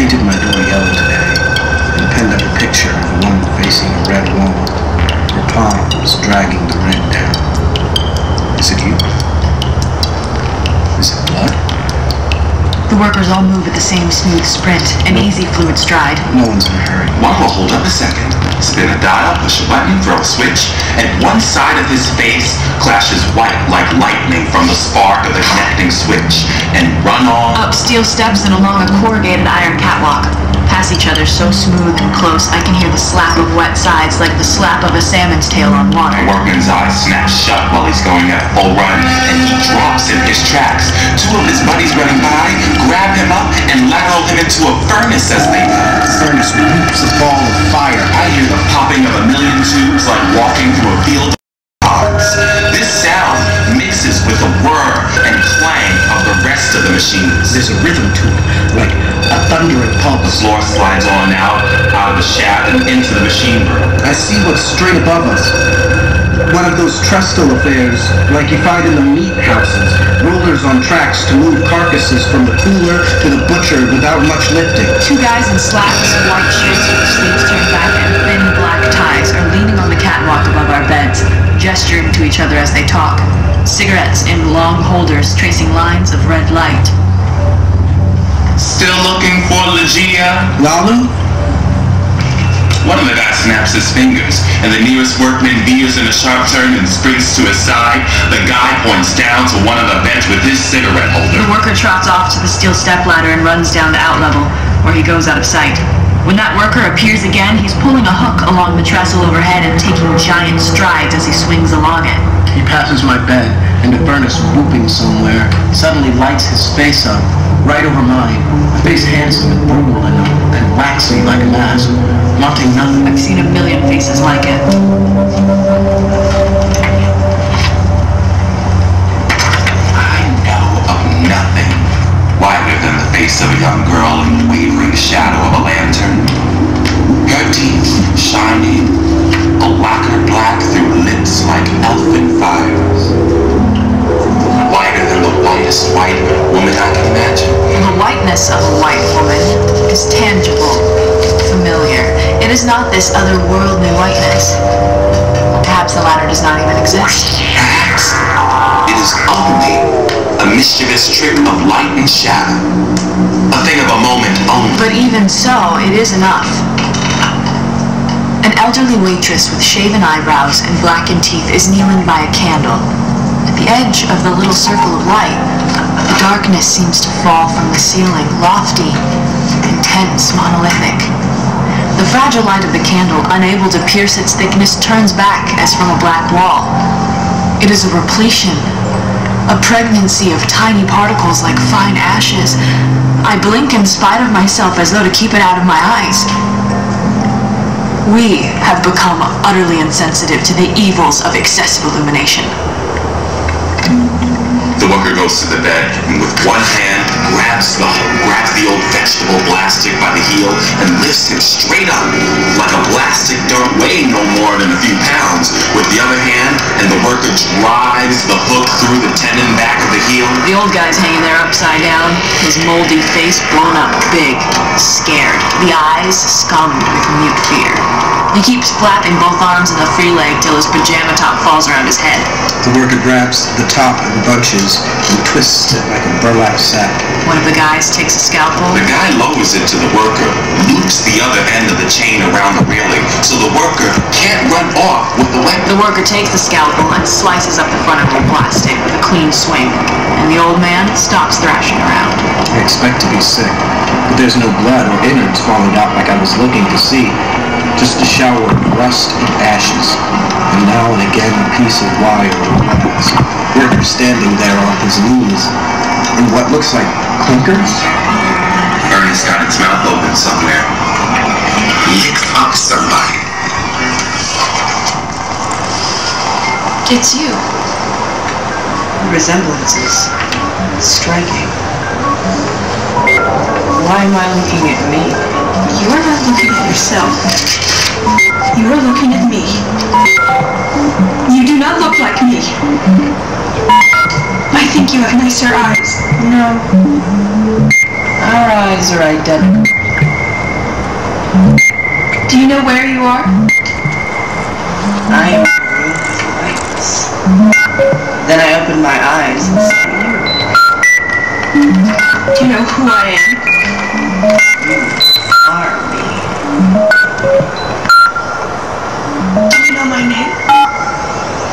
painted my door yellow today and pinned up a picture of a woman facing a red wall, her palms dragging the red down. Is it you? Is it blood? The workers all move at the same smooth sprint, an easy fluid stride. No one's in a hurry. One will hold up a second, spin a dial, push a button, throw a switch, and one side of his face clashes white like lightning from the spark of the connecting switch, and run on up steel steps and along a corrugated iron catwalk. Pass each other so smooth and close, I can hear the slap of wet sides like the slap of a salmon's tail on water. The workman's eyes snap shut while he's going at full run, and he drops in his tracks. Two of his buddies running by grab him up and lateral him into a furnace as they pass. The furnace whoops a ball of fire. I hear the popping of a million tubes like walking through a field of cards. This sound mixes with the whir and clang of the rest of the machines. There's a rhythm to it, like a thundering The pulse. floor slides on out of the shaft and into the machine room. I see what's straight above us. One of those trestle affairs, like you find in the meat houses. Rollers on tracks to move carcasses from the cooler to the butcher without much lifting. Two guys in slacks, white shirts with the sleeves turned back, and thin black ties are leaning on the catwalk above our beds, gesturing to each other as they talk. Cigarettes in long holders tracing lines of red light. Still looking for Ligeia? Lalu? One of the guys snaps his fingers, and the nearest workman veers in a sharp turn and sprints to his side. The guy points down to one of the bench with his cigarette holder. The worker trots off to the steel stepladder and runs down to outlevel, where he goes out of sight. When that worker appears again, he's pulling a hook along the trestle overhead and taking giant strides as he swings along it. He passes my bed, and the furnace whooping somewhere suddenly lights his face up, right over mine. A face handsome and brutal and waxy like a mask, wanting nothing. I've seen a million faces like it. I know of nothing whiter than the face of a young girl in the wavering shadow of a lantern. Her teeth shining, a lacquer black through lips like elfin fires. Whiter than the whitest white woman I can imagine. The whiteness of a white woman is tangible, familiar. It is not this otherworldly whiteness. Perhaps the latter does not even exist. Perhaps it is only a mischievous trick of light and shadow. A thing of a moment only. But even so, it is enough. An elderly waitress with shaven eyebrows and blackened teeth is kneeling by a candle. At the edge of the little circle of light, the darkness seems to fall from the ceiling, lofty, intense, monolithic. The fragile light of the candle, unable to pierce its thickness, turns back as from a black wall. It is a repletion, a pregnancy of tiny particles like fine ashes. I blink in spite of myself as though to keep it out of my eyes. We have become utterly insensitive to the evils of excessive illumination. The worker goes to the bed and with one hand grabs the old vegetable blastic by the heel and lifts him straight up like a blastic don't weigh no more than a few pounds. With the other hand, and the worker drives the hook through the tendon back of the heel. The old guy's hanging there upside down, his moldy face blown up big, scared, the eyes scummed with mute fear. He keeps flapping both arms in the free leg till his pajama top falls around his head. The worker grabs the top of the bunches and twists it like a burlap sack. One of the guys takes a scalpel. The guy lowers it to the worker, loops the other end of the chain around the railing so the worker can't run off with the weapon. The worker takes the scalpel and slices up the front of the plastic with a clean swing, and the old man stops thrashing around. I expect to be sick, but there's no blood or innards falling out like I was looking to see. Just a shower of rust and ashes, and now and again a piece of wire or glass. Worker standing there on his knees in what looks like clinkers. Ernest got its mouth open somewhere. Lick up somebody. It's you. The resemblance is striking. Why am I looking at me? You're not looking at yourself. You are looking at me. You do not look like me. I think you have nicer eyes. No. Our eyes eyes are identical. Do you know where you are? I am in a room with lights. Then I opened my eyes and saw you. Do you know who I am? You are me. Do you know my name?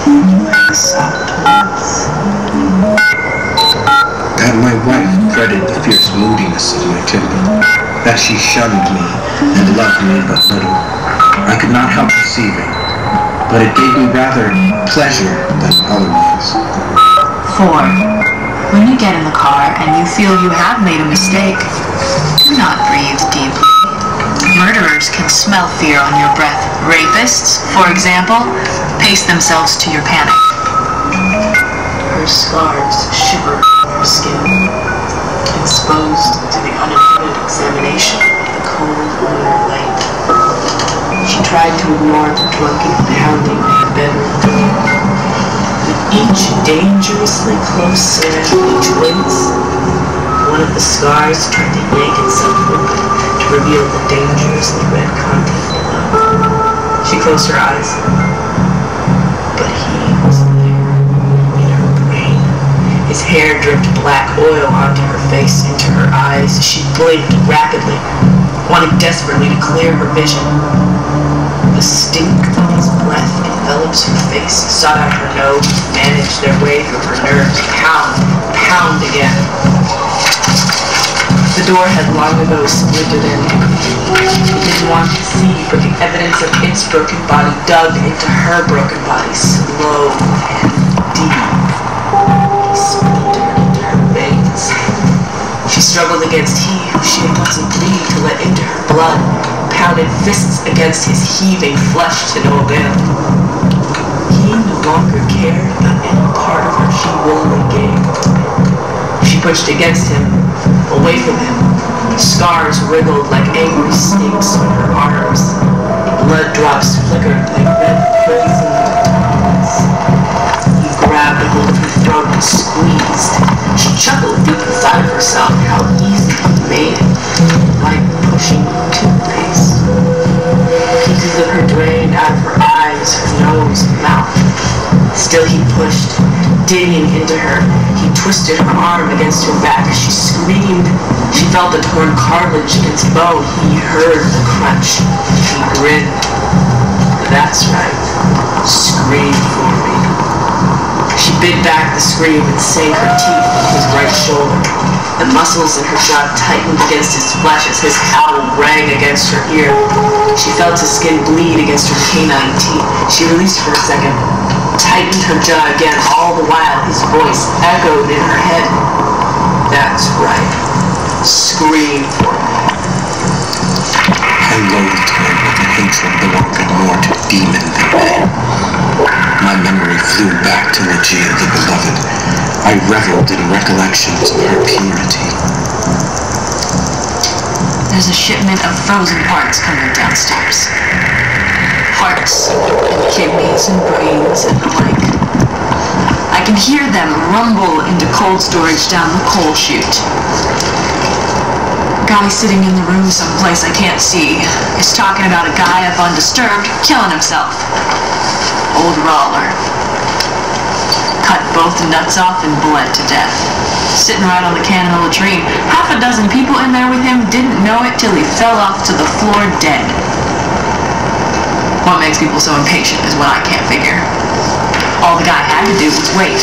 You have a soft voice. That my wife dreaded the fierce moodiness of my temper, that she shunned me and loved me but little, I could not help perceiving, but it gave me rather pleasure than otherwise. 4. When you get in the car and you feel you have made a mistake, do not breathe deeply. Murderers can smell fear on your breath. Rapists, for example, pace themselves to your panic. Her scars shiver on her skin, exposed to the uninhibited examination of the cold lunar light. She tried to ignore the drunken pounding of her bedroom door. With each dangerously close slam of each wince, one of the scars tried to yank itself open to reveal the dangerously red content below. She closed her eyes, but he wasn't there. In her brain, his hair dripped black oil onto her face, into her eyes. She blinked rapidly, wanting desperately to clear her vision. The stink of his breath envelops her face, sought out her nose, managed their way through her nerves. Pound again. The door had long ago splintered in. He didn't want to see, but the evidence of its broken body dug into her broken body, slow and deep. He splintered into her veins. She struggled against he who she had once agreed to let into her blood, pounded fists against his heaving flesh to no avail. He no longer cared about any part of her she willingly gave. She pushed against him, away from him. Scars wriggled like angry snakes on her arms. Blood drops flickered like red poison tongues. He grabbed a hold of her throat and squeezed. She chuckled deep inside of herself how easy he made it, like pushing toothpaste. Pieces of her drained out of her eyes, her nose, and mouth. Still he pushed, digging into her. He twisted her arm against her back. She screamed. She felt the torn cartilage against bone. He heard the crunch. He grinned. That's right. Scream for me. She bit back the scream and sank her teeth into his right shoulder. The muscles in her jaw tightened against his flesh as his howl rang against her ear. She felt his skin bleed against her canine teeth. She released for a second, tightened her jaw again, all the while his voice echoed in her head. That's right. Scream for me. I loathed her with a hatred belonging more to demon than man. My memory flew back to Ligeia the beloved. I reveled in recollections of her purity. There's a shipment of frozen parts coming downstairs. Hearts and kidneys and brains and the like. I can hear them rumble into cold storage down the coal chute. Guy sitting in the room someplace I can't see is talking about a guy up undisturbed killing himself. Old Roller. Cut both nuts off and bled to death. Sitting right on the can in the latrine. Half a dozen people in there with him didn't know it till he fell off to the floor dead. What makes people so impatient is what I can't figure. All the guy had to do was wait.